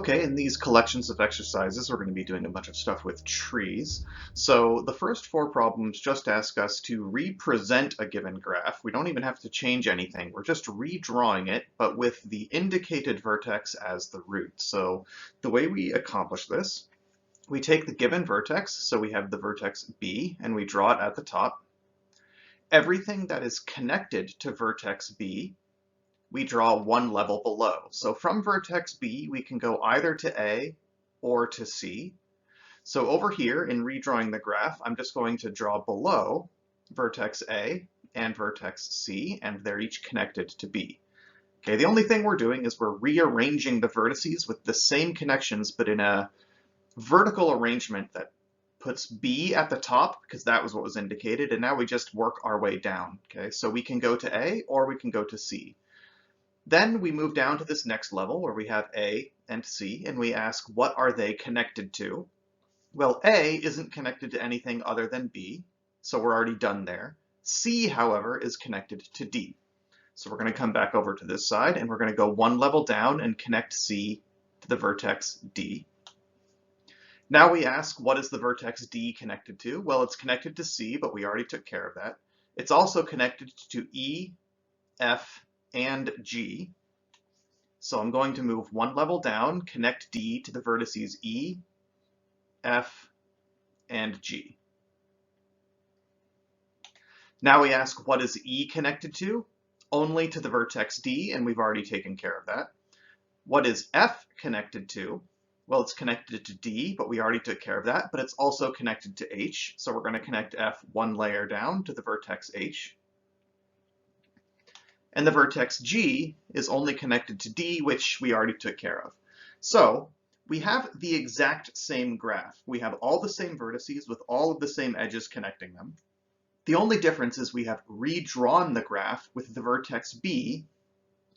Okay, in these collections of exercises, we're going to be doing a bunch of stuff with trees. So the first four problems just ask us to represent a given graph. We don't even have to change anything. We're just redrawing it, but with the indicated vertex as the root. So the way we accomplish this, we take the given vertex, so we have the vertex B, and we draw it at the top. Everything that is connected to vertex B, we draw one level below. So from vertex B, we can go either to A or to C. So over here in redrawing the graph, I'm just going to draw below vertex A and vertex C, and they're each connected to B. Okay, the only thing we're doing is we're rearranging the vertices with the same connections, but in a vertical arrangement that puts B at the top, because that was what was indicated, and now we just work our way down. Okay, so we can go to A or we can go to C. Then we move down to this next level where we have A and C, and we ask, what are they connected to? Well, A isn't connected to anything other than B, so we're already done there. C, however, is connected to D. So we're going to come back over to this side, and we're going to go one level down and connect C to the vertex D. Now we ask, what is the vertex D connected to? Well, it's connected to C, but we already took care of that. It's also connected to E, F, and G. So I'm going to move one level down, connect D to the vertices E, F, and G. Now we ask, what is E connected to? Only to the vertex D, and we've already taken care of that. What is F connected to? Well, it's connected to D, but we already took care of that, but it's also connected to H. So we're going to connect F one layer down to the vertex H. And the vertex G is only connected to D, which we already took care of. So we have the exact same graph. We have all the same vertices with all of the same edges connecting them. The only difference is we have redrawn the graph with the vertex B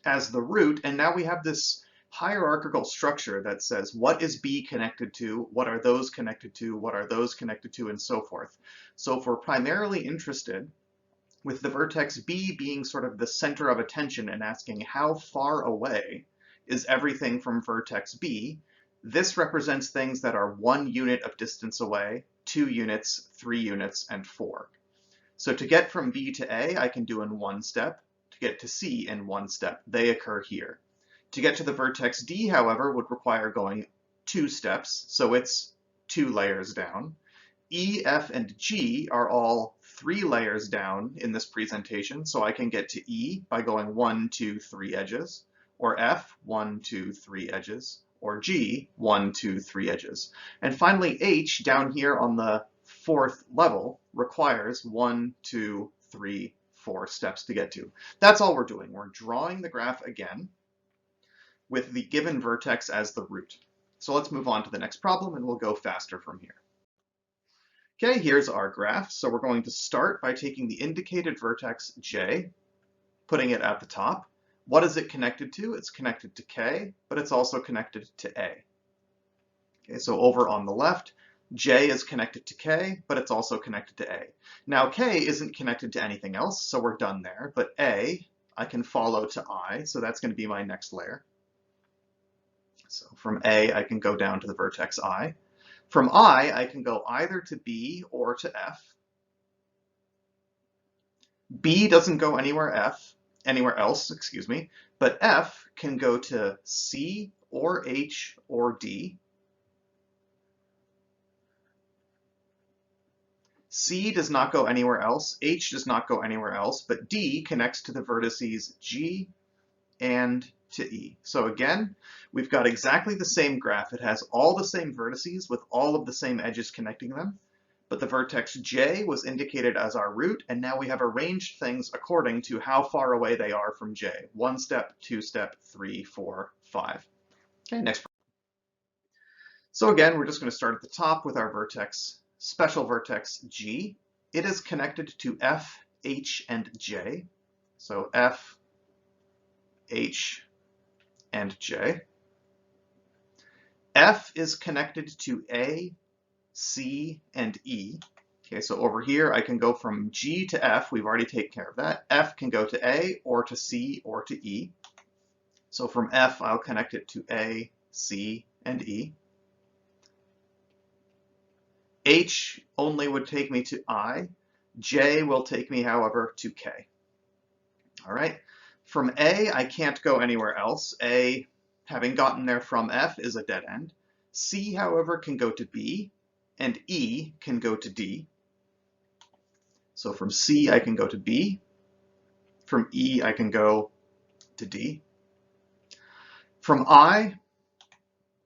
as the root, and now we have this hierarchical structure that says, what is B connected to? What are those connected to? What are those connected to? And so forth. So if we're primarily interested with the vertex B being sort of the center of attention and asking how far away is everything from vertex B, this represents things that are 1 unit of distance away, 2 units, 3 units, and 4. So to get from B to A, I can do in 1 step. To get to C in 1 step, they occur here. To get to the vertex D, however, would require going 2 steps, so it's 2 layers down. E, F, and G are all 3 layers down in this presentation, so I can get to E by going 1, 2, 3 edges, or F, 1, 2, 3 edges, or G, 1, 2, 3 edges. And finally, H, down here on the 4th level, requires 1, 2, 3, 4 steps to get to. That's all we're doing. We're drawing the graph again with the given vertex as the root. So let's move on to the next problem, and we'll go faster from here. Okay, here's our graph. So we're going to start by taking the indicated vertex J, putting it at the top. What is it connected to? It's connected to K, but it's also connected to A. Okay, so over on the left, J is connected to K, but it's also connected to A. Now K isn't connected to anything else, so we're done there, but A, I can follow to I, so that's going to be my next layer. So from A, I can go down to the vertex I. From I can go either to B or to F. B doesn't go anywhere else, but F can go to C or H or D. C does not go anywhere else, H does not go anywhere else, but D connects to the vertices G and to E. So again, we've got exactly the same graph. It has all the same vertices with all of the same edges connecting them, but the vertex J was indicated as our root, and now we have arranged things according to how far away they are from J. 1 step, 2 step, 3, 4, 5. Okay, next. So again, we're just going to start at the top with our vertex, special vertex G. It is connected to F, H, and J. So F, H, and J. F is connected to A, C, and E. Okay, so over here I can go from G to F. We've already taken care of that. F can go to A or to C or to E. So from F, I'll connect it to A, C, and E. H only would take me to I. J will take me, however, to K. All right. From A, I can't go anywhere else. A, having gotten there from F, is a dead end. C, however, can go to B, and E can go to D. So from C, I can go to B. From E, I can go to D. From I,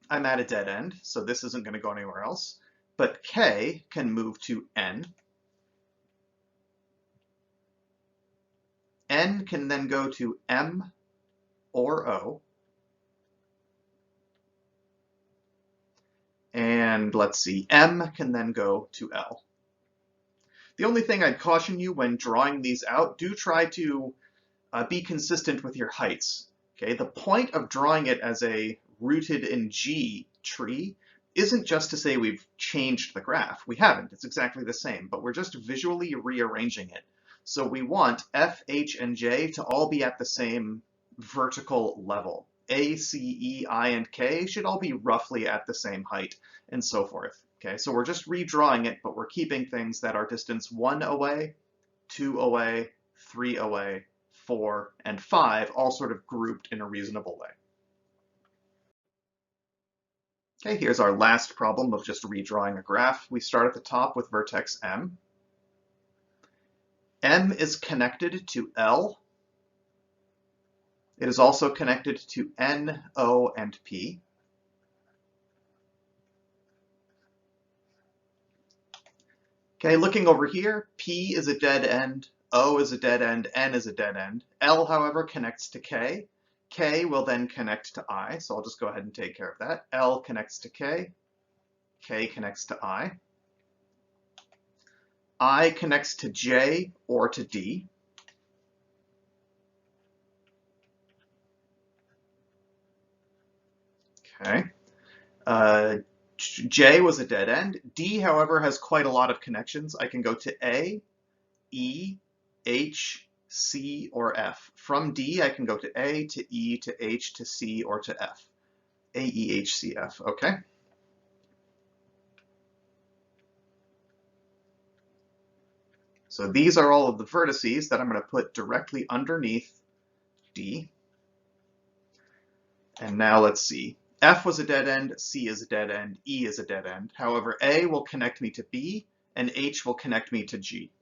I'm at a dead end, so this isn't going to go anywhere else. But K can move to N. N can then go to M or O. And let's see, M can then go to L. The only thing I'd caution you when drawing these out, do try to be consistent with your heights. Okay, the point of drawing it as a rooted in G tree isn't just to say we've changed the graph. We haven't, it's exactly the same, but we're just visually rearranging it. So we want F, H, and J to all be at the same vertical level. A, C, E, I, and K should all be roughly at the same height, and so forth. Okay, so we're just redrawing it, but we're keeping things that are distance 1 away, 2 away, 3 away, 4, and 5, all sort of grouped in a reasonable way. Okay, here's our last problem of just redrawing a graph. We start at the top with vertex M. M is connected to L. It is also connected to N, O, and P. Okay, looking over here, P is a dead end, O is a dead end, N is a dead end. L, however, connects to K. K will then connect to I, so I'll just go ahead and take care of that. L connects to K connects to I connects to J or to D. Okay. J was a dead end. D, however, has quite a lot of connections. I can go to A, E, H, C, or F. From D, I can go to A, to E, to H, to C, or to F. A, E, H, C, F, okay? So these are all of the vertices that I'm going to put directly underneath D. And now let's see. F was a dead end, C is a dead end, E is a dead end. However, A will connect me to B, and H will connect me to G.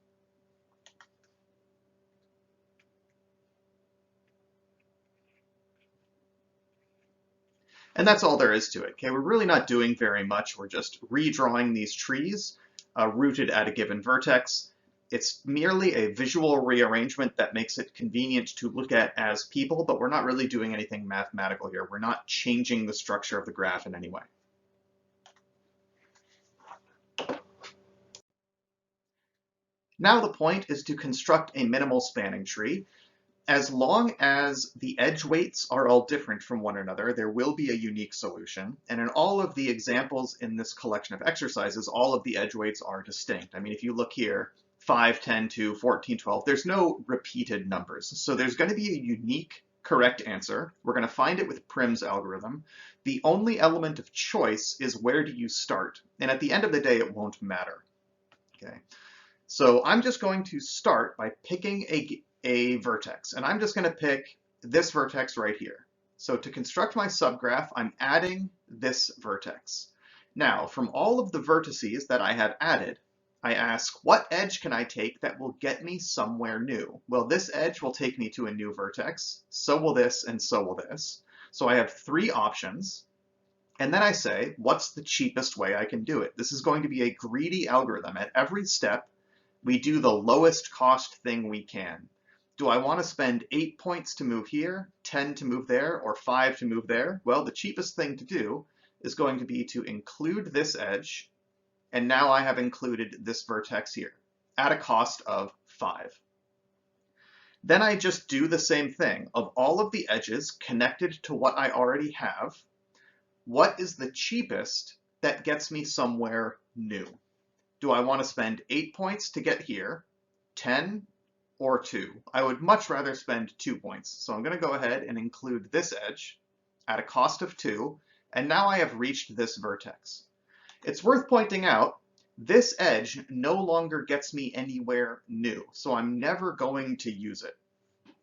And that's all there is to it. Okay, we're really not doing very much. We're just redrawing these trees rooted at a given vertex. It's merely a visual rearrangement that makes it convenient to look at as people, but we're not really doing anything mathematical here. We're not changing the structure of the graph in any way. Now the point is to construct a minimal spanning tree. As long as the edge weights are all different from one another, there will be a unique solution. And in all of the examples in this collection of exercises, all of the edge weights are distinct. I mean, if you look here, 5, 10, 2, 14, 12, there's no repeated numbers. So there's going to be a unique correct answer. We're going to find it with Prim's algorithm. The only element of choice is where do you start? And at the end of the day, it won't matter. Okay. So I'm just going to start by picking a vertex, and I'm just going to pick this vertex right here. So to construct my subgraph, I'm adding this vertex. Now, from all of the vertices that I have added, I ask, what edge can I take that will get me somewhere new? Well, this edge will take me to a new vertex, so will this, and so will this. So I have 3 options. And then I say, what's the cheapest way I can do it? This is going to be a greedy algorithm. At every step, we do the lowest cost thing we can. Do I want to spend 8 points to move here, 10 to move there, or 5 to move there? Well, the cheapest thing to do is going to be to include this edge, and now I have included this vertex here at a cost of 5. Then I just do the same thing. Of all of the edges connected to what I already have, what is the cheapest that gets me somewhere new? Do I want to spend 8 points to get here, 10, or 2? I would much rather spend 2 points. So I'm going to go ahead and include this edge at a cost of 2, And now I have reached this vertex. It's worth pointing out, this edge no longer gets me anywhere new, so I'm never going to use it.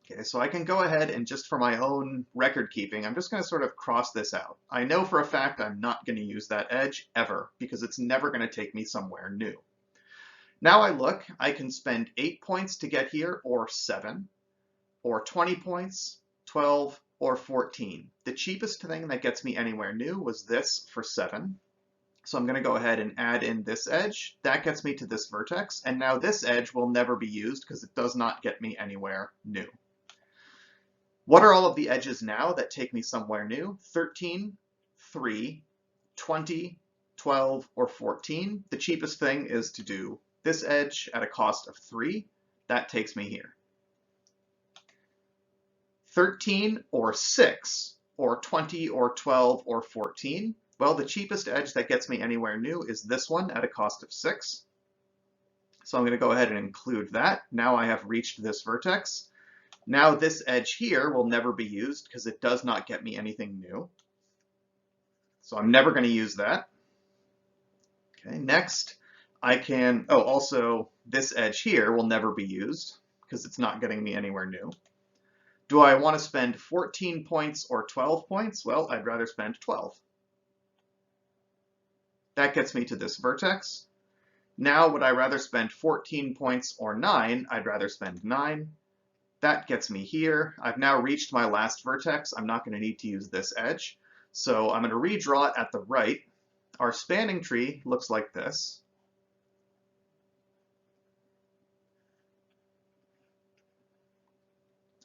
Okay, so I can go ahead and just for my own record keeping, I'm just going to sort of cross this out. I know for a fact I'm not going to use that edge ever because it's never going to take me somewhere new. Now I look, I can spend 8 points to get here, or 7, or 20 points, 12, or 14. The cheapest thing that gets me anywhere new was this for 7. So I'm going to go ahead and add in this edge. That gets me to this vertex, and now this edge will never be used because it does not get me anywhere new. What are all of the edges now that take me somewhere new? 13, 3, 20, 12, or 14. The cheapest thing is to do this edge at a cost of 3. That takes me here. 13 or 6, or 20 or 12 or 14. Well, the cheapest edge that gets me anywhere new is this one at a cost of 6. So I'm going to go ahead and include that. Now I have reached this vertex. Now this edge here will never be used because it does not get me anything new. So I'm never going to use that. Okay, next I can, also this edge here will never be used because it's not getting me anywhere new. Do I want to spend 14 points or 12 points? Well, I'd rather spend 12. That gets me to this vertex. Now, would I rather spend 14 points or 9? I'd rather spend 9. That gets me here. I've now reached my last vertex. I'm not going to need to use this edge. So I'm going to redraw it at the right. Our spanning tree looks like this.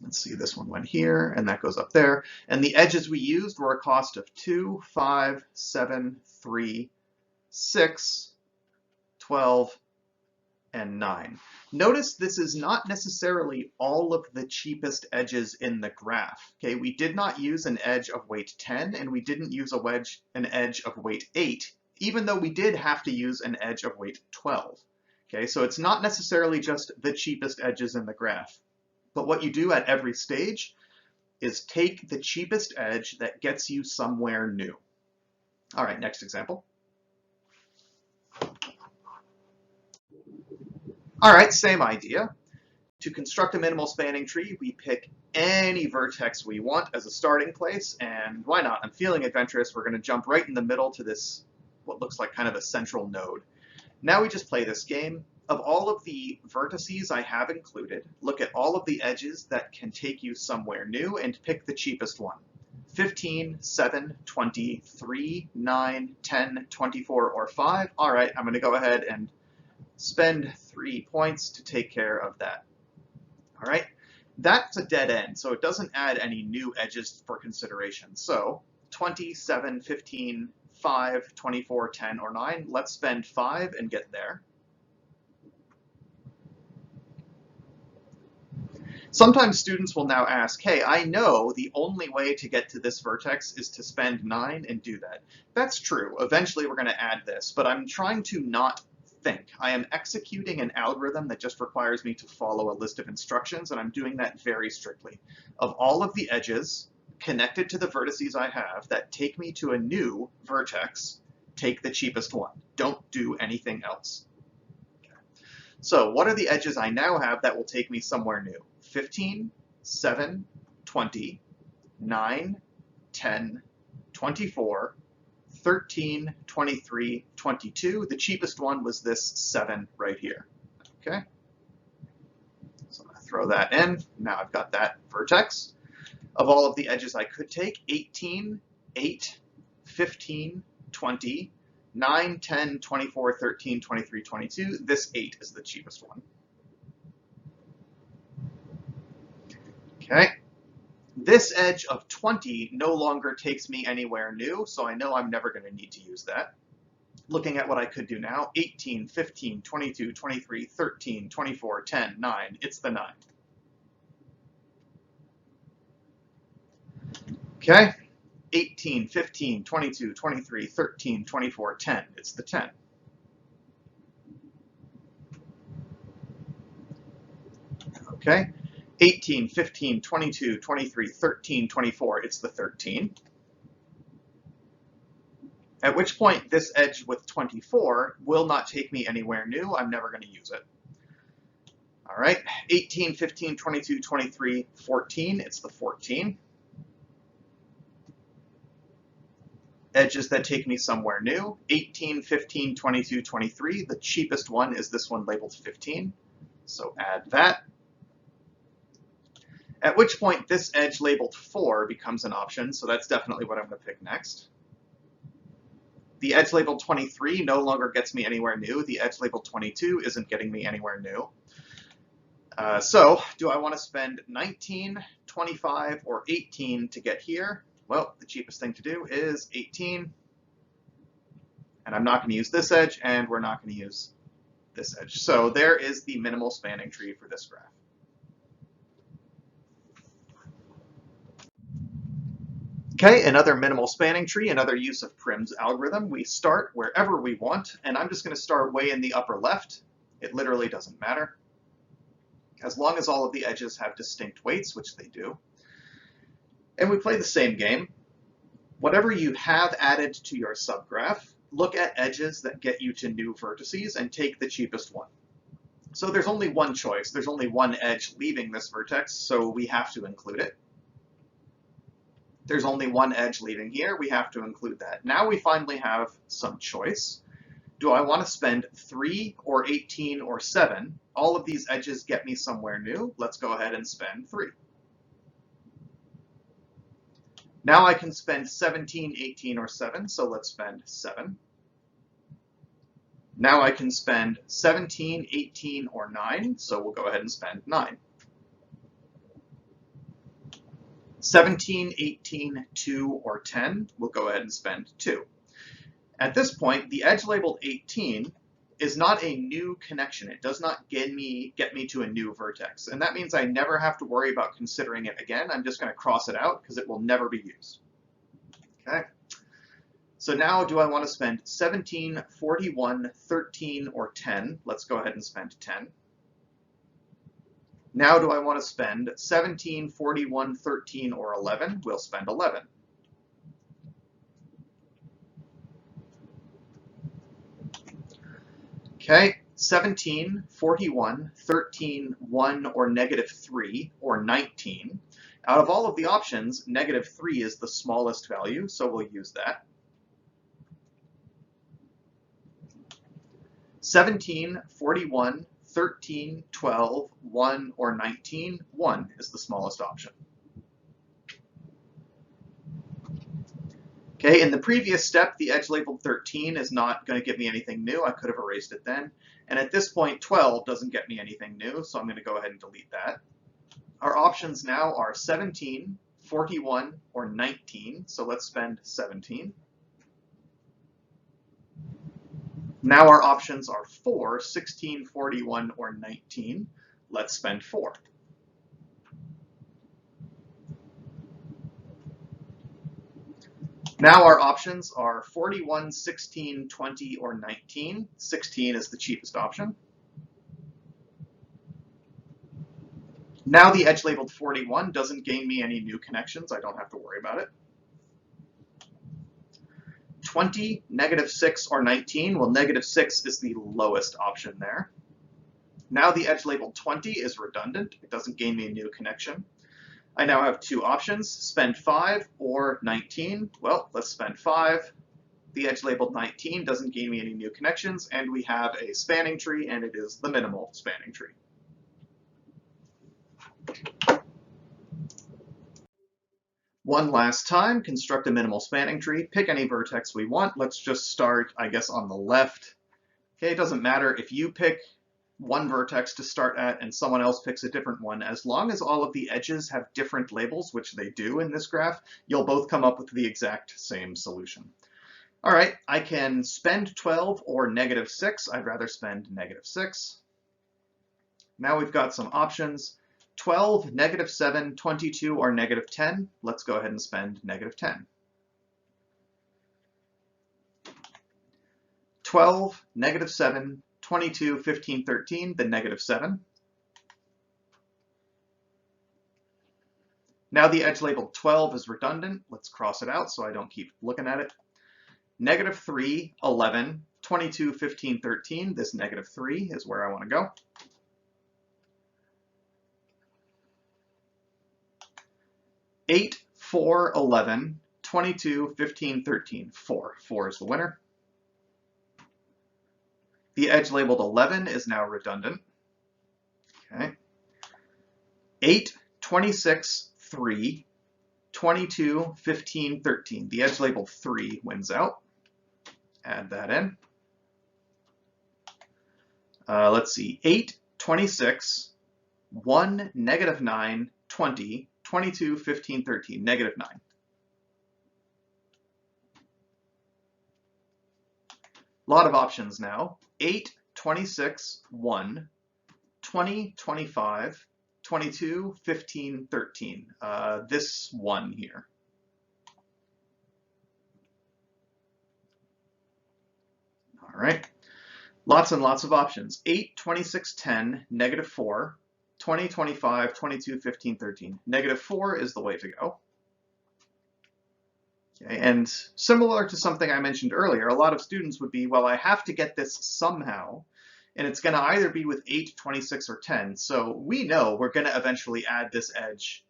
Let's see, this one went here, and that goes up there. And the edges we used were a cost of 2, 5, 7, 3, 6, 12, and 9. Notice this is not necessarily all of the cheapest edges in the graph. Okay, we did not use an edge of weight 10, and we didn't use an edge of weight 8, even though we did have to use an edge of weight 12. Okay, so it's not necessarily just the cheapest edges in the graph. But what you do at every stage is take the cheapest edge that gets you somewhere new. All right, next example. All right, same idea. To construct a minimal spanning tree, we pick any vertex we want as a starting place, and why not? I'm feeling adventurous. We're going to jump right in the middle to this, what looks like kind of a central node. Now we just play this game. Of all of the vertices I have included, look at all of the edges that can take you somewhere new and pick the cheapest one. 15, 7, 20, 3, 9, 10, 24, or 5. All right, I'm going to go ahead and spend 3 points to take care of that. All right, that's a dead end, so it doesn't add any new edges for consideration. So 20, 7, 15, 5, 24, 10, or 9. Let's spend 5 and get there. Sometimes students will now ask, hey, I know the only way to get to this vertex is to spend 9 and do that. That's true. Eventually we're going to add this, but I'm trying to not think. I am executing an algorithm that just requires me to follow a list of instructions, and I'm doing that very strictly. Of all of the edges connected to the vertices I have that take me to a new vertex, take the cheapest one. Don't do anything else. Okay. So what are the edges I now have that will take me somewhere new? 15, 7, 20, 9, 10, 24, 13, 23, 22. The cheapest one was this 7 right here. Okay, so I'm going to throw that in. Now I've got that vertex. Of all of the edges I could take, 18, 8, 15, 20, 9, 10, 24, 13, 23, 22. This 8 is the cheapest one. Okay, this edge of 20 no longer takes me anywhere new, so I know I'm never going to need to use that. Looking at what I could do now, 18, 15, 22, 23, 13, 24, 10, 9, it's the 9. Okay, 18, 15, 22, 23, 13, 24, 10, it's the 10. Okay. 18, 15, 22, 23, 13, 24, it's the 13. at which point this edge with 24 will not take me anywhere new. I'm never going to use it. All right, 18, 15, 22, 23, 14. It's the 14. Edges that take me somewhere new. 18, 15, 22, 23. The cheapest one is this one labeled 15. So add that. At which point this edge labeled 4 becomes an option, so that's definitely what I'm going to pick next. The edge labeled 23 no longer gets me anywhere new. The edge labeled 22 isn't getting me anywhere new. So do I want to spend 19, 25, or 18 to get here? Well, the cheapest thing to do is 18. And I'm not going to use this edge, and we're not going to use this edge. So there is the minimal spanning tree for this graph. Okay, another minimal spanning tree, another use of Prim's algorithm. We start wherever we want, and I'm just going to start way in the upper left. It literally doesn't matter, as long as all of the edges have distinct weights, which they do. And we play the same game. Whatever you have added to your subgraph, look at edges that get you to new vertices and take the cheapest one. So there's only one choice. There's only one edge leaving this vertex, so we have to include it. There's only one edge leaving here. We have to include that. Now we finally have some choice. Do I want to spend 3 or 18 or 7? All of these edges get me somewhere new. Let's go ahead and spend 3. Now I can spend 17, 18, or 7, so let's spend 7. Now I can spend 17, 18, or 9, so we'll go ahead and spend 9. 17, 18, 2, or 10, we'll go ahead and spend 2. At this point, the edge labeled 18 is not a new connection. It does not get me to a new vertex. And that means I never have to worry about considering it again. I'm just going to cross it out because it will never be used. Okay. So now do I want to spend 17, 41, 13, or 10? Let's go ahead and spend 10. Now do I want to spend 17, 41, 13, or 11? We'll spend 11. Okay, 17, 41, 13, 1, or -3, or 19. Out of all of the options, -3 is the smallest value, so we'll use that. 17, 41, 13, 12, 1, or 19, 1 is the smallest option. Okay, in the previous step, the edge labeled 13 is not going to give me anything new. I could have erased it then. And at this point, 12 doesn't get me anything new, so I'm going to go ahead and delete that. Our options now are 17, 41, or 19, so let's spend 17. Now our options are 4, 16, 41, or 19. Let's spend 4. Now our options are 41, 16, 20, or 19. 16 is the cheapest option. Now the edge labeled 41 doesn't gain me any new connections. I don't have to worry about it. 20, -6, or 19. Well, -6 is the lowest option there. Now the edge labeled 20 is redundant. It doesn't gain me a new connection. I now have two options, spend 5 or 19. Well, let's spend 5. The edge labeled 19 doesn't gain me any new connections, and we have a spanning tree, and it is the minimal spanning tree. One last time, construct a minimal spanning tree. Pick any vertex we want. Let's just start, I guess, on the left. Okay, it doesn't matter if you pick one vertex to start at and someone else picks a different one. As long as all of the edges have different labels, which they do in this graph, you'll both come up with the exact same solution. All right, I can spend 12 or -6. I'd rather spend -6. Now we've got some options. 12, -7, 22, or -10. Let's go ahead and spend -10. 12, -7, 22, 15, 13, then -7. Now the edge labeled 12 is redundant. Let's cross it out so I don't keep looking at it. negative 3, 11, 22, 15, 13. This negative 3 is where I want to go. Eight, 4, 11, 22, 15, 13. 4. 4 is the winner. The edge labeled 11 is now redundant. Okay. 8, 26, 3, 22, 15, 13. The edge labeled 3 wins out. Add that in. Let's see. 8, 26, 1, negative 9, 20, 22, 15, 13. Negative 9. A lot of options now. 8, 26, 1, 20, 25, 22, 15, 13. This one here. All right. Lots and lots of options. 8, 26, 10, negative 4, 20, 25, 22, 15, 13. Negative 4 is the way to go. Okay, and similar to something I mentioned earlier, a lot of students would be, well, I have to get this somehow, and it's going to either be with 8, 26, or 10. So we know we're going to eventually add this edge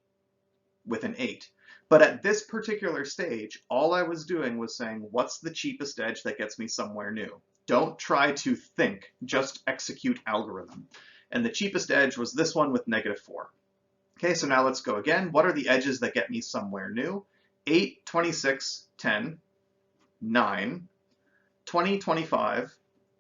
with an 8. But at this particular stage, all I was doing was saying, what's the cheapest edge that gets me somewhere new? Don't try to think, just execute algorithm. And the cheapest edge was this one with negative 4. Okay, so now let's go again. What are the edges that get me somewhere new? 8, 26, 10, 9, 20, 25,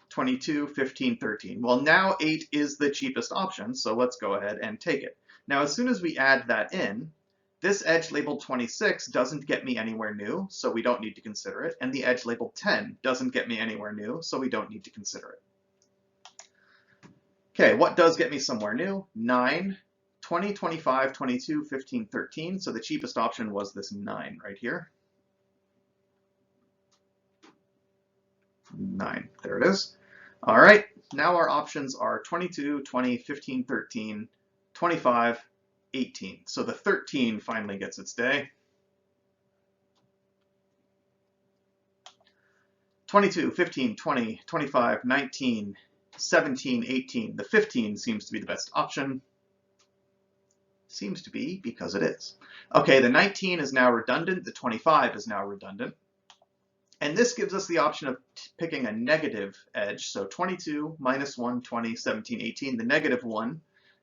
22, 15, 13. Well, now 8 is the cheapest option, so let's go ahead and take it. Now, as soon as we add that in, this edge labeled 26 doesn't get me anywhere new, so we don't need to consider it. And the edge labeled 10 doesn't get me anywhere new, so we don't need to consider it. Okay, what does get me somewhere new? 9, 20, 25, 22, 15, 13. So the cheapest option was this 9 right here. 9, there it is. All right, now our options are 22, 20, 15, 13, 25, 18. So the 13 finally gets its day. 22, 15, 20, 25, 19, 17, 18. The 15 seems to be the best option. Seems to be because it is. Okay, the 19 is now redundant. The 25 is now redundant. And this gives us the option of picking a negative edge. So 22, minus 1, 20, 17, 18. The negative 1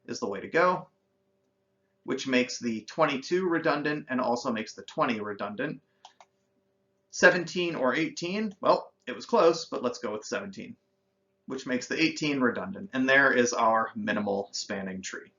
is the way to go, which makes the 22 redundant and also makes the 20 redundant. 17 or 18, well, it was close, but let's go with 17, which makes the 18 redundant. And there is our minimal spanning tree.